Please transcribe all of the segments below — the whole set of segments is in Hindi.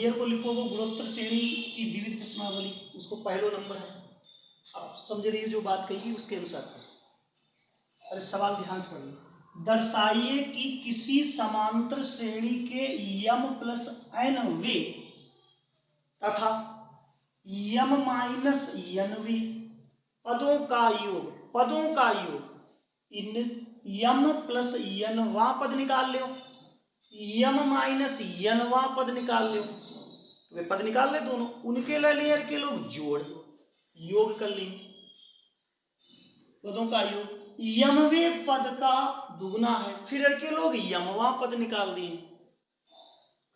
ईयर को लिखोगे गुणोत्तर श्रेणी की विविध प्रश्नावली, उसको पहला नंबर है। आप समझ रही हो जो बात कही उसके अनुसार चलो। अरे सवाल ध्यान से पढ़िए। दर्शाइए कि किसी समांतर श्रेणी के यम प्लस एन वे तथा यम माइनस एन वे पदों का योग इन यम प्लस एन वा पद निकाल लो, यम माइनस एन वा पद निकाल लो, तो वे पद निकाल ले दोनों, उनके लेयर के लोग जोड़ योग कर लेंगे। पदों का योग यमवे पद का दुगना है, फिर के लोग यमवा पद निकाल दिए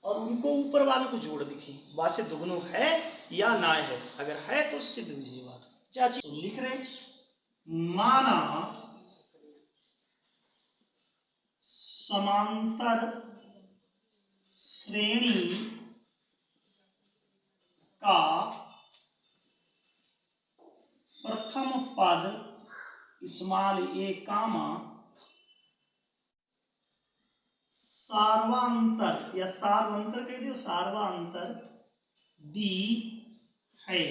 और उनको ऊपर वाले को जोड़ दिखिए, बात से दुगनो है या ना है, अगर है तो सिद्ध हुई ये बात। चाची तो लिख रहे माना समांतर श्रेणी का प्रथम पद स्मॉल ए कामा सार्वांतर या सार्वांतर कह दो, सार्वांतर डी है,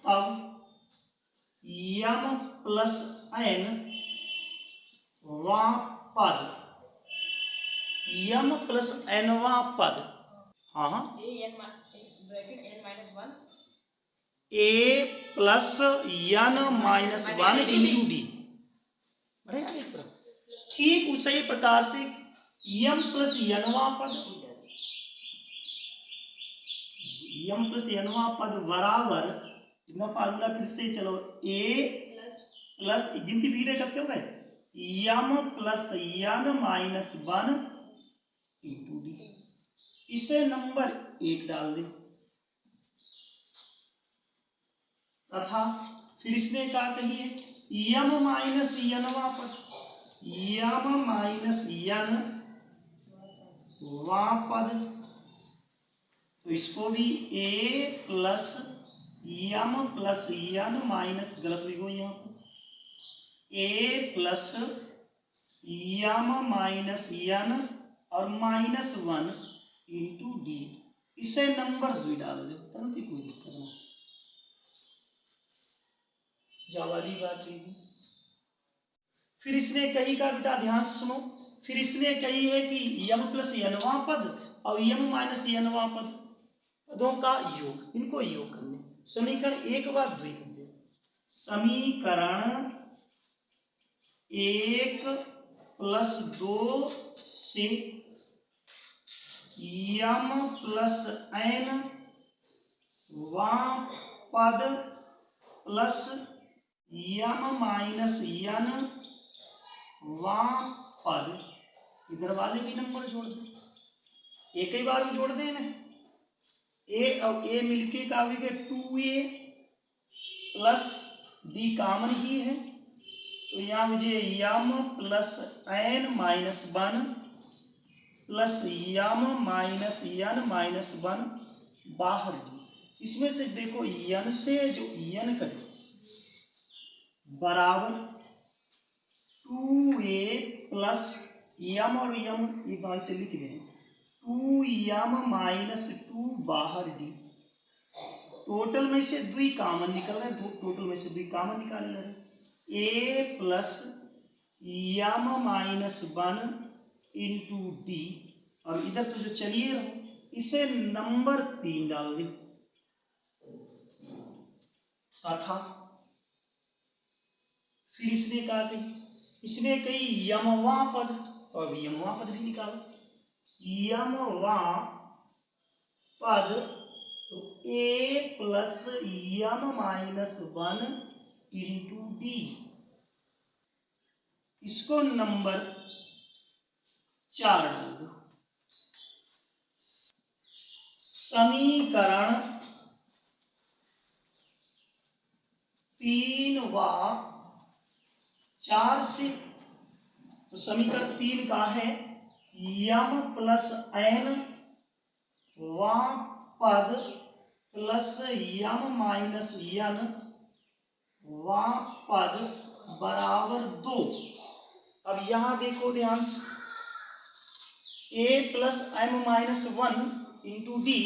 तब यम प्लस एन वा पद, यम प्लस एन वा पद, हाँ हाँ a plus n minus one into d, ठीक उसी प्रकार से यम प्लस एनवा पद, यम प्लस एनवा पद बराबर इतना फार्मूला फिर से चलो, ए प्लस गिनती बीटे कब चल रहा है, m plus n minus one into d, इसे नंबर 1 डाल दे तथा फिर इसने कहा कहिए यम माइनस एनवा पद, यम माइनस एन वा पद, तो इसको भी ए प्लस यम प्लस एन माइनस, गलत लिखो यहाँ पर, ए प्लस यम माइनस एन और माइनस वन इंटू डी, इसे नंबर 2 डाल दो, तब कोई दिक्कत नहीं, जावाली बात हुई। फिर इसने कही का बेटा ध्यान सुनो, फिर इसने कही है कि यम प्लस एनवा पद और यम माइनस एनवा पद पदों का योग, इनको योग करने, समीकरण 1 व 2 कर दे, समीकरण 1 प्लस 2 से यम प्लस एन वा पद प्लस यम माइनस एन वा पद, इधर वाले भी नंबर जोड़ दो, एक ही बार में जोड़ दें ना, ए और ए मिलके का भी 2a प्लस डी कॉमन ही है, तो यहाँ मुझे m plus n minus one plus m minus n minus one बाहर डी, इसमें से देखो यन से जो यन कटे बराबर 2a प्लस यम और यम ये बाहर से लिख दें 2m माइनस 2 बाहर डी, टोटल में से 2 कॉमन निकल रहे हैं, टोटल में से 2 कॉमन निकाल रहे हैं, a plus m minus one into d, और इधर तो जो चलिए रहो, इसे नंबर 3 डाल दें तथा फिर इसने कहा कि इसने कही यमवा पद, तो अब यमवा पद भी निकालो, यमवा पद तो a plus m minus one into d, इसको नंबर 4 डाल दो, समीकरण 3 व 4 से, तो समीकरण 3 का है यम प्लस एन व पद प्लस यम माइनस एन व पद बराबर 2। अब यहां देखो ध्यान से, a plus m minus one into d,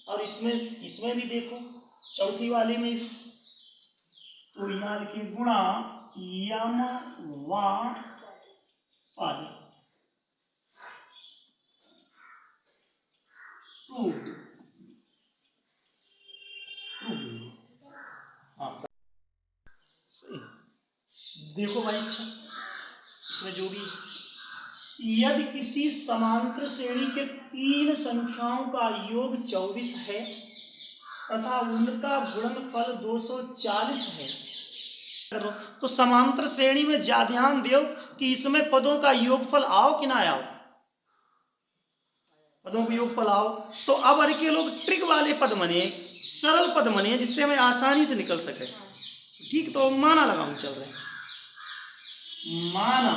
और इसमें भी देखो चौथी वाले में भी, तो यहाँ लिखिए गुणा यम वा पद प्रूव्ड। हाँ सही। देखो भाई, अच्छा इसमें जो भी यदि किसी समांतर श्रेणी के तीन संख्याओं का योग 24 है तथा उनका गुणनफल 240 है, तो समांतर श्रेणी में जा ध्यान दो कि इसमें पदों का योगफल आओ कि ना आओ, पदों का योगफल आओ। तो अब अरे के लोग ट्रिक वाले पद बने, सरल पद बने जिससे हमें आसानी से निकल सके। ठीक, तो माना लगाऊं चल रहे, माना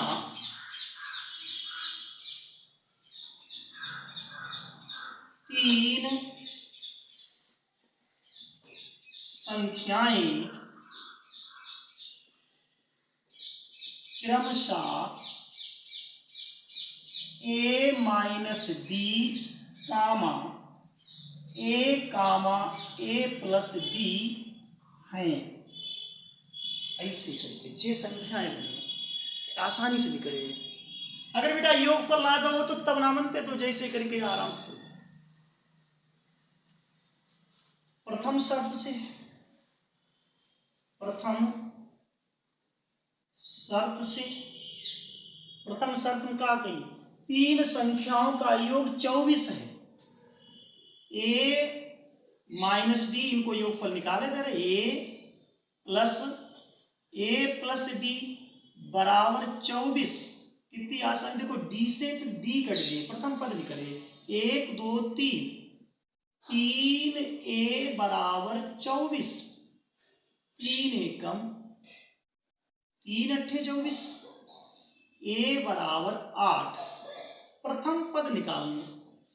तीन संख्याएं क्रमशः a minus d comma a plus d हैं। ऐसे करके ये संख्याएं बनी, आसानी से निकलेंगे। अगर बेटा योग पर ला दो तो तब ना बनते, तो जैसे करके आराम से चलते। प्रथम शर्त से, प्रथम शर्त में क्या कही, तीन संख्याओं का योग 24 है, a माइनस डी, इनको योगफल निकाले दे रहे, a प्लस डी बराबर 24। कितनी आसान, देखो डी से तो डी कट दिए, प्रथम पद निकले 1 2 3, 3a बराबर 24, 3 एकम 3 अट्ठे 24, a बराबर 8। प्रथम पद निकालने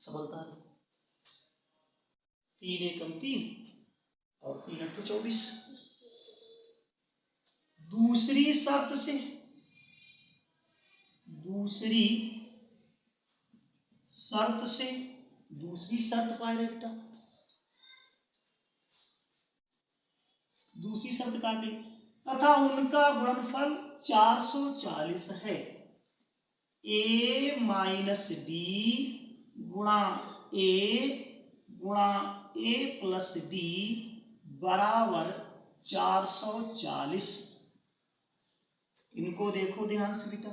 सबलता, 3 एकम 3 और 3 अट्ठे 24। दूसरी शर्त से, दूसरी शर्त पाए बेटा, दूसरी शर्त का गई तथा उनका गुणनफल 440 है, a माइनस डी गुणा a प्लस डी बराबर 440। इनको देखो ध्यान से बेटा,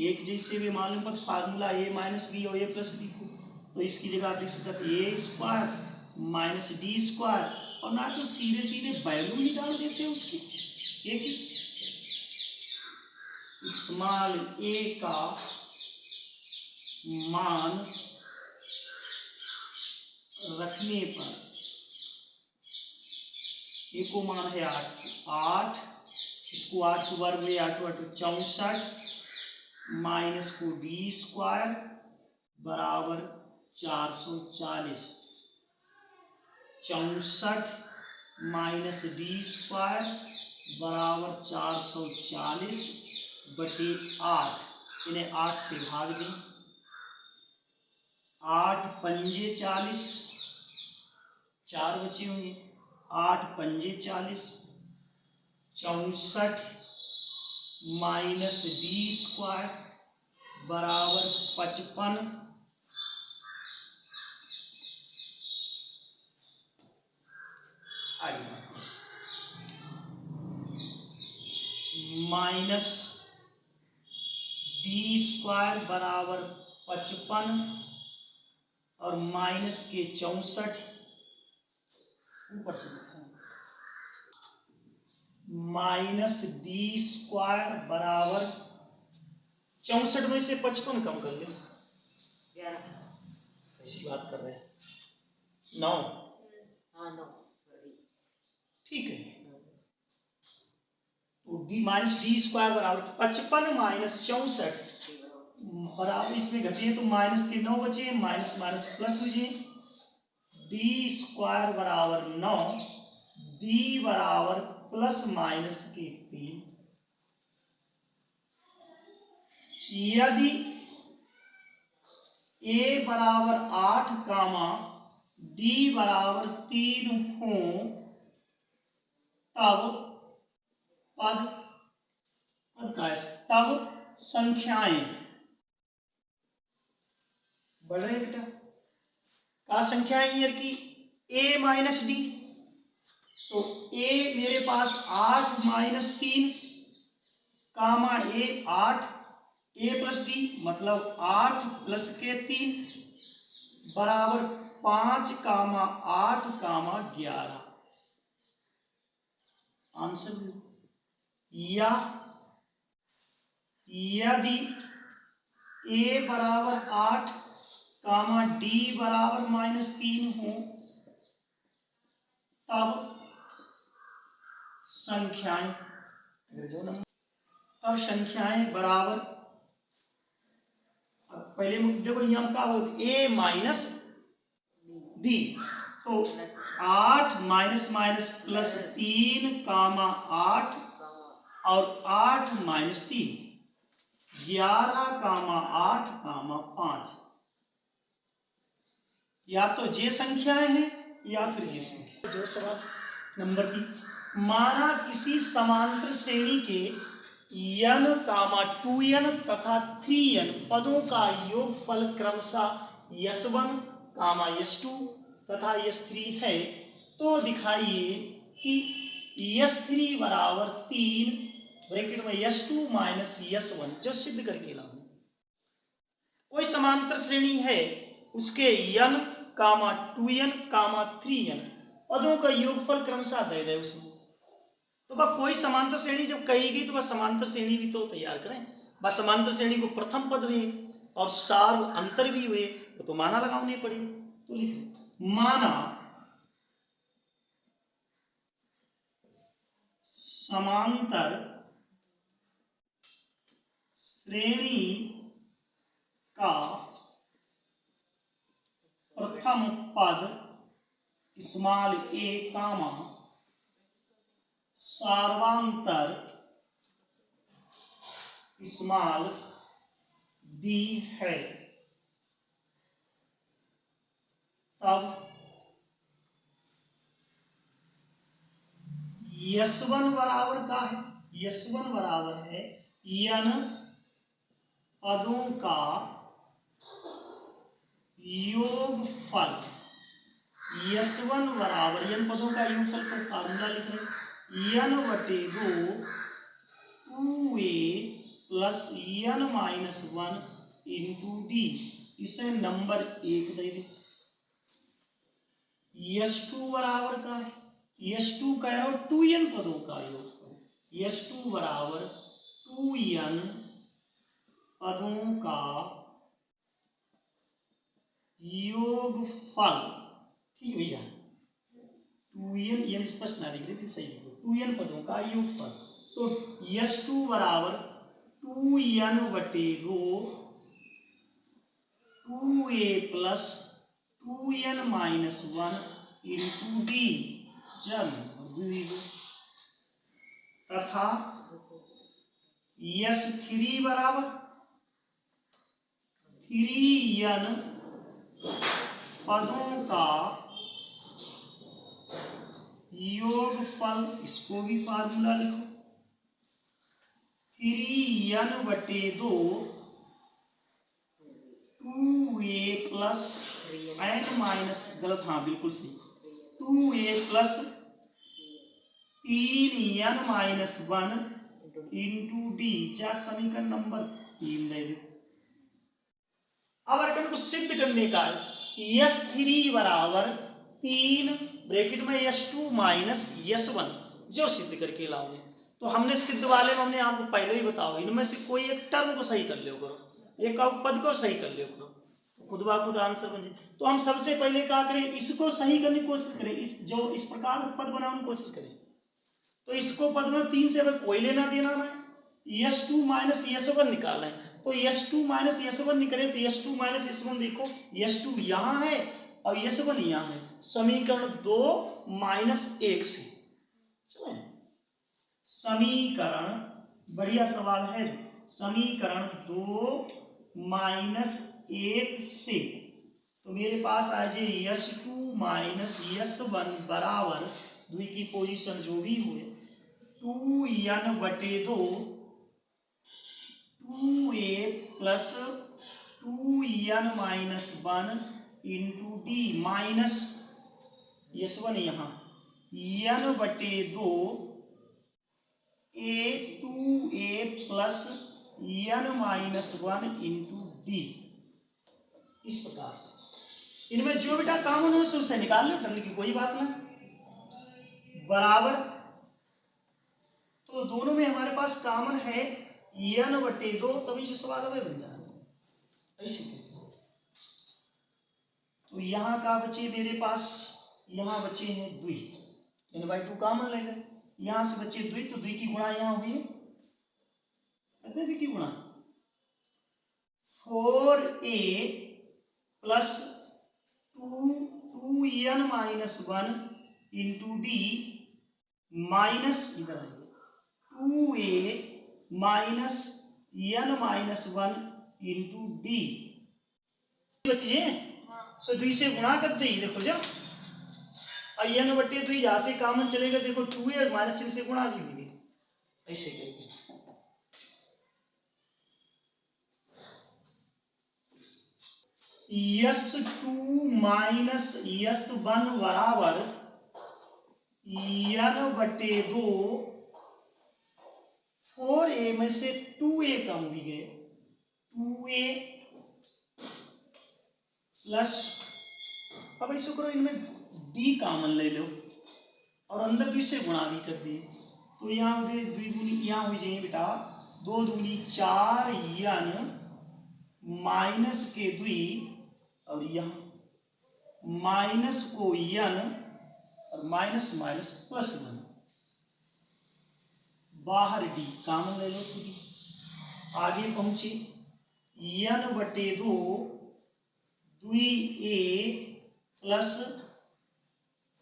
एक जैसे भी मालूम पद फार्मूला a माइनस बी और a प्लस डी को, तो इसकी जगह आप लिख सकते a square minus D square, और ना तो सीधे सीधे वैल्यू ही डाल देते हैं उसकी, एक ही स्मॉल a का मान रखने पर, a को मान है 8, इसको 8 को वर्ग में 8 64 माइनस को डी स्क्वायर बराबर 440, 64 माइनस डी स्क्वायर बराबर 440 बटे 8, इन्हें 8 से भाग दें, 8 पंजे 40, 4 बचे होंगे, 8 पंजे 40, 64 माइनस डी स्क्वायर बराबर 55, माइनस डी स्क्वायर बराबर 55 और माइनस के 64, ऊपर से माइनस डी स्क्वायर बराबर 64 में से 55 कम कर ले, 11 ऐसी बात कर रहे हैं, 9, हाँ 9 ठीक है। तो डी माइनस डी स्क्वायर बराबर 55 माइनस 64 बराबर, इसमें घटिए तो माइनस के 9 बचे, माइनस माइनस प्लस हो जाए, डी स्क्वायर बराबर 9, डी बराबर प्लस माइनस के 3। यदि a बराबर 8 कामा डी बराबर 3 हो तब पद तब संख्याएं बढ़ रहे बेटा। क्या संख्याएं ईयर की? a minus d. तो a मेरे पास 8 minus 3 comma a 8 a plus d मतलब 8 प्लस के 3 बराबर 5 कामा 8 कामा 11। आंसर या यदि a बराबर 8 कामा डी बराबर -3 हो तब संख्याएं बराबर, पहले देखो नियम क्या होता है, a माइनस डी। तो 8 माइनस माइनस प्लस 3 कामा 8 और 8 माइनस 3 11 कामा 8 कामा 5। या तो ये संख्याएं हैं या फिर ये संख्या। जो सवाल नंबर 3, माना किसी समांतर श्रेणी के n कामा 2n तथा 3n पदों का योगफल क्रमशः s1 कामा s2 तथा s3 है, तो दिखाइए कि s3 बराबर 3 ब्रैकेट में s2 माइनस s1 जो सिद्ध करके लाऊं। कोई समांतर श्रेणी है, उसके n कामा 2n कामा 3n पदों का योगफल क्रमशः दे दे उसमें। तो बस कोई समांतर श्रेणी जब कहेगी तो बस समांतर श्रेणी भी तो तैयार करें। बस समांतर श्रेणी को प्रथम पद हुए और सार अंतर भी हुए तो माना लगाने पड़ेगा। तो लिख माना समांतर श्रेणी का प्रथम पद स्मॉल a कामा सार्वांतर स्मॉल d है, तब s1 बराबर का है, s1 बराबर है n पदों का योगफल। s1 बराबर n पदों का योगफल का फार्मूला लिख रहे हैं, n बटे 2 2a plus n minus 1 into d. इसे नंबर 1 दे दे। s2 बराबर का है, s2 कह रहा हूं 2n पदों का योगफल, s2 बराबर 2n पदों का योगफल। ठीक भैया, 2n स्पष्ट ना दिख रही थी, सही है, 2n पदों का योगफल। तो s2 बराबर 2n बटे 2 2a plus 2n minus 1 into D जब तथा s3 बराबर 3n पदों का योगफल। इसको भी फार्मूला लिखो, 3n बटे 2 2a प्लस n माइनस, गलत, हाँ बिल्कुल सही, 2a plus 3n minus 1 into D क्या समीकरण नंबर 3 दे दो। अब अगर को सिद्ध करने का s3 बराबर 3 ब्रैकेट में s2 माइनस s1 जो सिद्ध करके लाओगे, तो हमने सिद्ध वाले में हमने आपको पहले ही बताओ, इनमें से कोई एक टर्म को सही कर ले करो, एक पद को सही कर ले करो, तो खुद ब खुद आंसर बन जाए। तो हम सबसे पहले क्या करें, इसको सही करने की कोशिश करें, इस प्रकार पद बनाने की कोशिश करें। तो इसको पद में 3 से अगर कोई लेना देना ना, s2 माइनस s1 निकालें, तो s2 माइनस s1 निकले तो s2 माइनस s1 देखो, s2 यहाँ है और s1 यहाँ है, समीकरण 2 माइनस 1 से। चलो समीकरण, बढ़िया सवाल है, समीकरण 2 माइनस 1 से, तो मेरे पास आ जाए s2 माइनस यस वन बराबर द्वि की पोजीशन जो भी हुए 2n/2 2a plus 2n-1 into D minus yes one यहाँ n/2 a 2a plus n-1 into D. इस प्रकार से इनमें जो बेटा कॉमन हो उससे निकाल लो, करने की कोई बात ना, बराबर। तो दोनों में हमारे पास कॉमन है n/2, तभी जो सवाल है बन जाए ऐसे। तो यहाँ का बचे मेरे पास, यहाँ बचे हैं द्वि, n/2 कॉमन ले लें, यहाँ से बचे द्वि, तो द्वि की गुणा यहाँ हुई द्वि की गुणा 4a plus 2n-1 into D minus इधर 2a minus n-1 into D बची है। सो द्वि से गुणा कर दे, देखो जा अब n/2 यहाँ से कॉमन चलेगा, देखो 2a माइनस चिन्ह से गुणा भी होगी ऐसे करके। s2 माइनस s1 बराबर n/2 4a में से 2a कम भी गए 2a प्लस, अब ऐसा करो इनमें d कॉमन ले लो और अंदर द्वि से गुणा भी कर दिए, तो यहाँ हो गए द्विगुणी, यहाँ हो जाएंगे बेटा 2 दूनी 4 n माइनस के द्वि और यहाँ माइनस को n और माइनस माइनस प्लस 1, बाहर d कॉमन ले लो तो d। आगे पहुंचे n/2 2a प्लस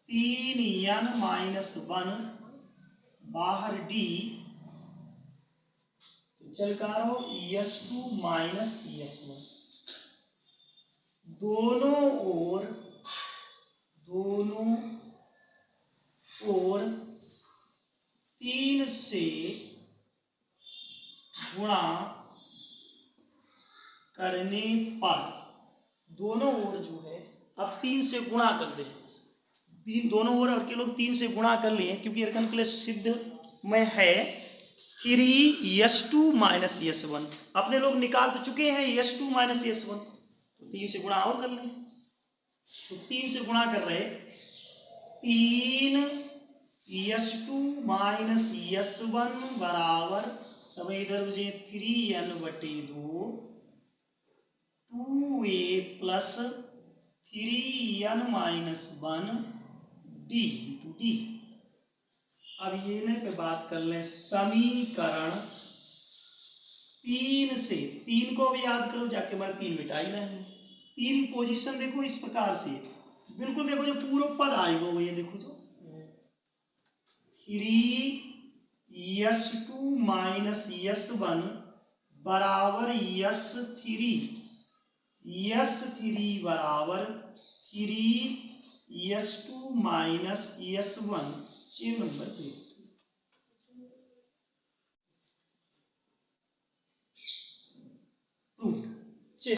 3n-1 बाहर d, चल करो s2 माइनस s1 दोनों ओर 3 से गुणा करने पर, दोनों ओर जो है अब 3 से गुणा कर दे, दोनों ओर के लोग 3 से गुणा कर लिए, क्योंकि एरकनक्लेश सिद्ध में है 3s2 माइनस s1, अपने लोग निकाल तो चुके हैं s2 माइनस s1, तो 3 से गुणा और कर लें, तो 3 से गुणा कर रहे 3s2 माइनस s1 बराबर, तब इधर मुझे 3n/2 2a plus 3n-1 d into D. अब ये ने पे बात कर लें समीकरण 3 से, 3 को भी याद करो जाके, बार 3 मिटाई ना है, 3 पोजीशन देखो इस प्रकार से, बिल्कुल देखो जो पूरा पद आएगा वो ये देखो जो 3s2 माइनस s1 बराबर s3 बराबर 3s2 minus s1 chain number 2।